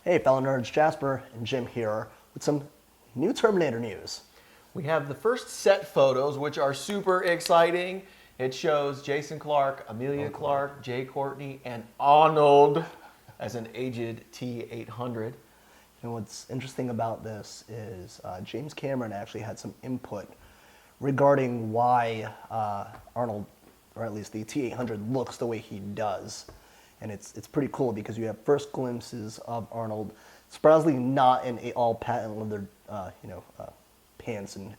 Hey, fellow nerds, Jasper and Jim here with some new Terminator news. We have the first set photos, which are super exciting. It shows Jason Clarke, Amelia Clarke, Jay Courtney, and Arnold as an aged T-800. You know, what's interesting about this is James Cameron actually had some input regarding why Arnold, or at least the T-800, looks the way he does. And it's pretty cool because you have first glimpses of Arnold, surprisingly not in all patent leather, pants and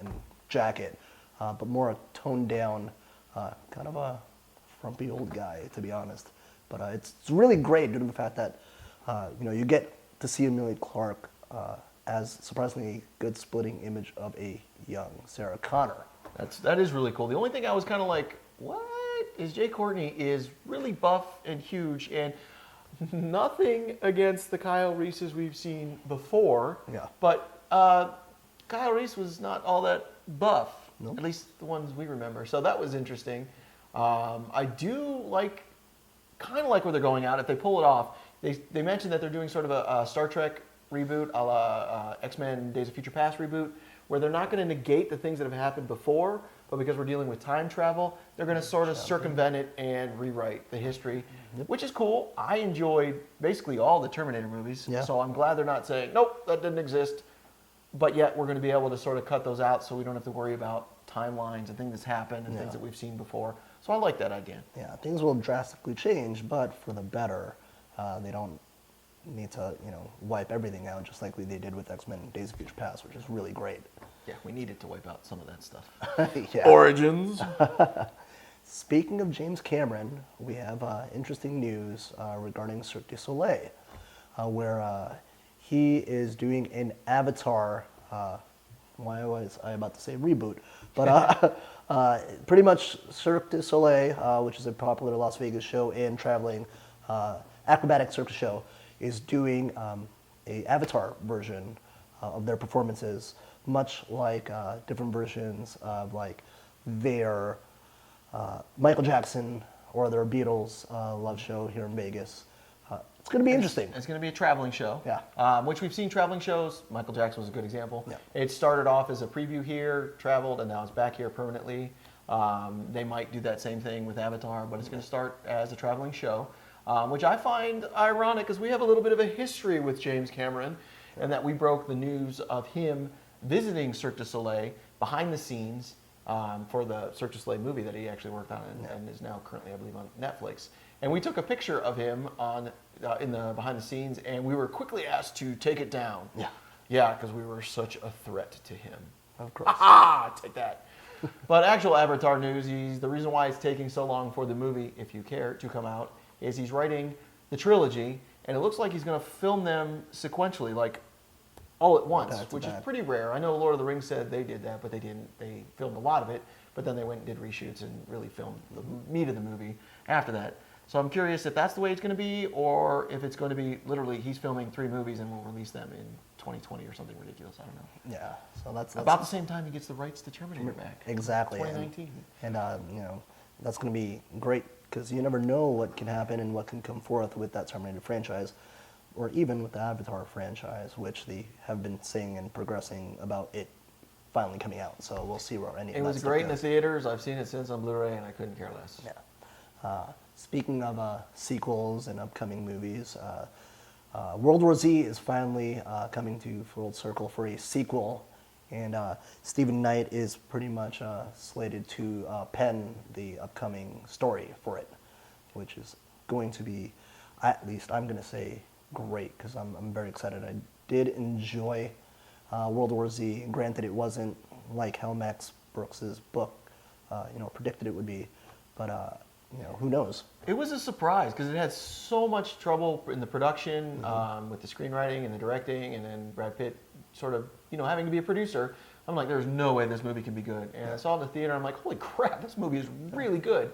jacket, but more a toned down, kind of a frumpy old guy, to be honest. But it's really great due to the fact that you get to see Amelia Clarke as surprisingly good splitting image of a young Sarah Connor. That is really cool. The only thing I was kind of like, what? Is Jay Courtney is really buff and huge, and nothing against the Kyle Reeses we've seen before. Yeah. But Kyle Reese was not all that buff, Nope. at least the ones we remember. So that was interesting. I do kind of like where they're going out. If they pull it off, they mentioned that they're doing sort of a Star Trek reboot, a la X-Men Days of Future Past reboot, where they're not going to negate the things that have happened before, but because we're dealing with time travel, they're going to sort of circumvent it and rewrite the history, which is cool. I enjoyed basically all the Terminator movies, so I'm glad they're not saying, nope, that didn't exist, but yet we're going to be able to sort of cut those out so we don't have to worry about timelines and things that's happened and things that we've seen before. So I like that idea. Yeah, things will drastically change, but for the better. They don't need to, wipe everything out just like they did with X-Men Days of Future Past, which is really great. Yeah, we needed to wipe out some of that stuff. Yeah. Origins. Speaking of James Cameron, we have interesting news regarding Cirque du Soleil, where he is doing an Avatar, why was I about to say reboot, but pretty much Cirque du Soleil, which is a popular Las Vegas show and traveling acrobatic circus show, is doing a Avatar version of their performances, much like different versions of their Michael Jackson or their Beatles love show here in Vegas. It's going to be interesting. It's going to be a traveling show. Yeah. Which we've seen traveling shows. Michael Jackson was a good example. Yeah. It started off as a preview here, traveled, and now it's back here permanently. They might do that same thing with Avatar, but it's going to start as a traveling show, which I find ironic because we have a little bit of a history with James Cameron, and that we broke the news of him visiting Cirque du Soleil behind the scenes for the Cirque du Soleil movie that he actually worked on and is now currently, I believe, on Netflix. And we took a picture of him in the behind the scenes, and we were quickly asked to take it down. Yeah. Yeah, because we were such a threat to him. Of course. Take that. But actual Avatar news, the reason why it's taking so long for the movie, if you care, to come out, is he's writing the trilogy, and it looks like he's going to film them sequentially, all at once, which is pretty rare. I know Lord of the Rings said they did that, but they didn't. They filmed a lot of it, but then they went and did reshoots and really filmed the meat of the movie after that. So I'm curious if that's the way it's going to be, or if it's going to be literally he's filming 3 movies and we'll release them in 2020 or something ridiculous. I don't know. Yeah. So that's about the same time he gets the rights to Terminator back. Exactly. 2019. And that's going to be great because you never know what can happen and what can come forth with that Terminator franchise, or even with the Avatar franchise, which they have been saying and progressing about it finally coming out. So we'll see where any of that It was stuff great in the goes. theaters. I've seen it since on Blu-ray, and I couldn't care less. Yeah. Speaking of sequels and upcoming movies, World War Z is finally coming to full circle for a sequel, and Stephen Knight is pretty much slated to pen the upcoming story for it, which is going to be, at least I'm going to say, great, because I'm very excited. I did enjoy World War Z. Granted, it wasn't like how Max Brooks's book predicted it would be, but who knows? It was a surprise because it had so much trouble in the production with the screenwriting and the directing, and then Brad Pitt sort of having to be a producer. I'm like, there's no way this movie can be good. And I saw it in the theater. I'm like, holy crap, this movie is really good.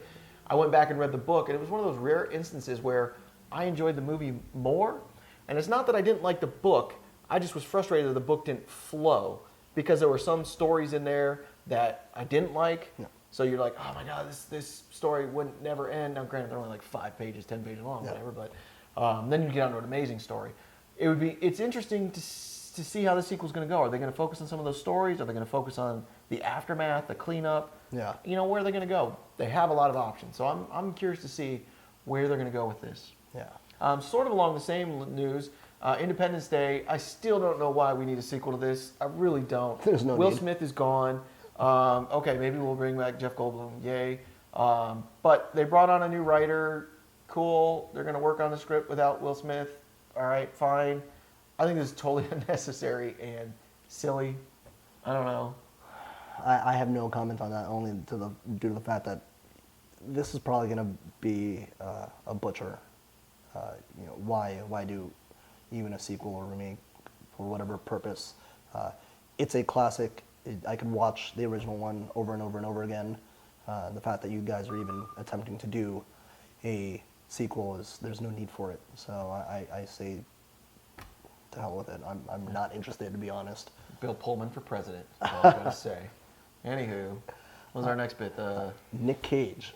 I went back and read the book, and it was one of those rare instances where I enjoyed the movie more. And it's not that I didn't like the book. I just was frustrated that the book didn't flow because there were some stories in there that I didn't like. No. So you're like, oh my God, this story wouldn't never end. Now, granted, they're only 5 pages, 10 pages long, whatever. But then you get onto an amazing story. It's interesting to see how the sequel's going to go. Are they going to focus on some of those stories? Are they going to focus on the aftermath, the cleanup? Yeah. Where are they going to go? They have a lot of options. So I'm curious to see where they're going to go with this. Yeah. Sort of along the same news, Independence Day. I still don't know why we need a sequel to this. I really don't. There's no Will need. Smith is gone. Okay, maybe we'll bring back Jeff Goldblum. Yay. But they brought on a new writer. Cool. They're going to work on the script without Will Smith. All right, fine. I think this is totally unnecessary and silly. I don't know. I have no comment on that, only due to the fact that this is probably going to be a butcher. Why do even a sequel or remake for whatever purpose? It's a classic. I could watch the original one over and over and over again. The fact that you guys are even attempting to do a sequel there's no need for it. So I say to hell with it. I'm not interested, to be honest. Bill Pullman for president. That's all I gotta say. Anywho, what was our next bit? Nick Cage.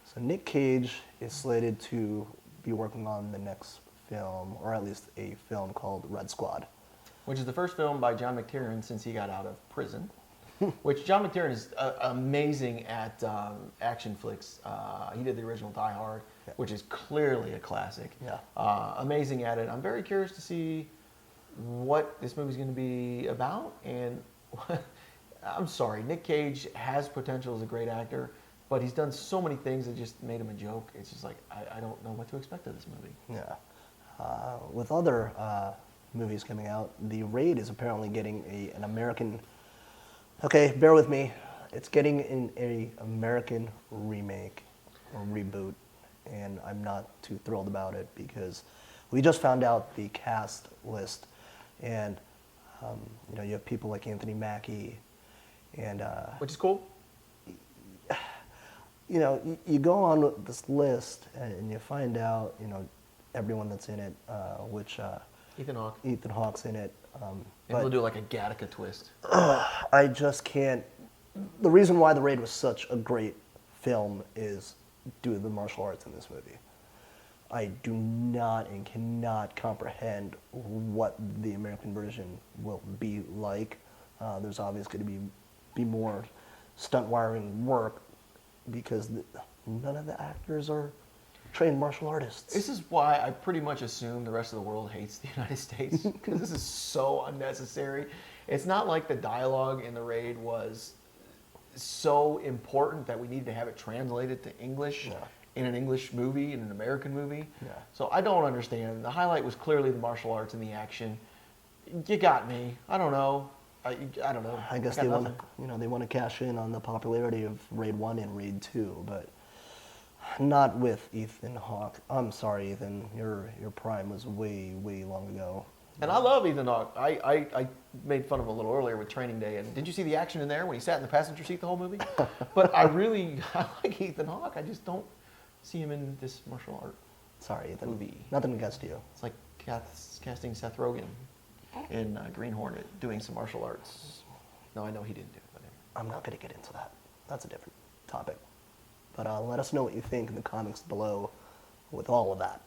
So Nick Cage is slated to be working on the next film, or at least a film called Red Squad. Which is the first film by John McTiernan since he got out of prison. Which John McTiernan is amazing at action flicks. He did the original Die Hard, which is clearly a classic. Yeah. Amazing at it. I'm very curious to see what this movie's going to be about. And I'm sorry, Nick Cage has potential as a great actor, but he's done so many things that just made him a joke. It's just like, I don't know what to expect of this movie. Yeah. With other movies coming out, The Raid is apparently getting an American... Okay, bear with me. It's getting an American remake or reboot, and I'm not too thrilled about it because we just found out the cast list, and you have people like Anthony Mackie, and Which is cool. you go on this list and you find out everyone that's in it, which Ethan Hawke. Ethan Hawke's in it. Maybe we'll do like a Gattaca twist. I just can't. The reason why The Raid was such a great film is due to the martial arts in this movie. I do not and cannot comprehend what the American version will be like. There's obviously going to be more stunt wiring work because none of the actors are trained martial artists. This is why I pretty much assume the rest of the world hates the United States, because this is so unnecessary. It's not like the dialogue in The Raid was so important that we need to have it translated to English in an English movie, in an American movie. Yeah. So I don't understand. The highlight was clearly the martial arts and the action. You got me. I don't know. I don't know. I guess they want to cash in on the popularity of Raid 1 and Raid 2, but not with Ethan Hawke. I'm sorry, Ethan. Your prime was way, way long ago. And I love Ethan Hawke. I made fun of him a little earlier with Training Day. And did you see the action in there when he sat in the passenger seat the whole movie? But I like Ethan Hawke. I just don't see him in this martial art Sorry, Ethan. movie. Nothing against you. It's like casting Seth Rogen in Green Hornet doing some martial arts. No, I know he didn't do it. But anyway. I'm not going to get into that. That's a different topic. But let us know what you think in the comments below with all of that.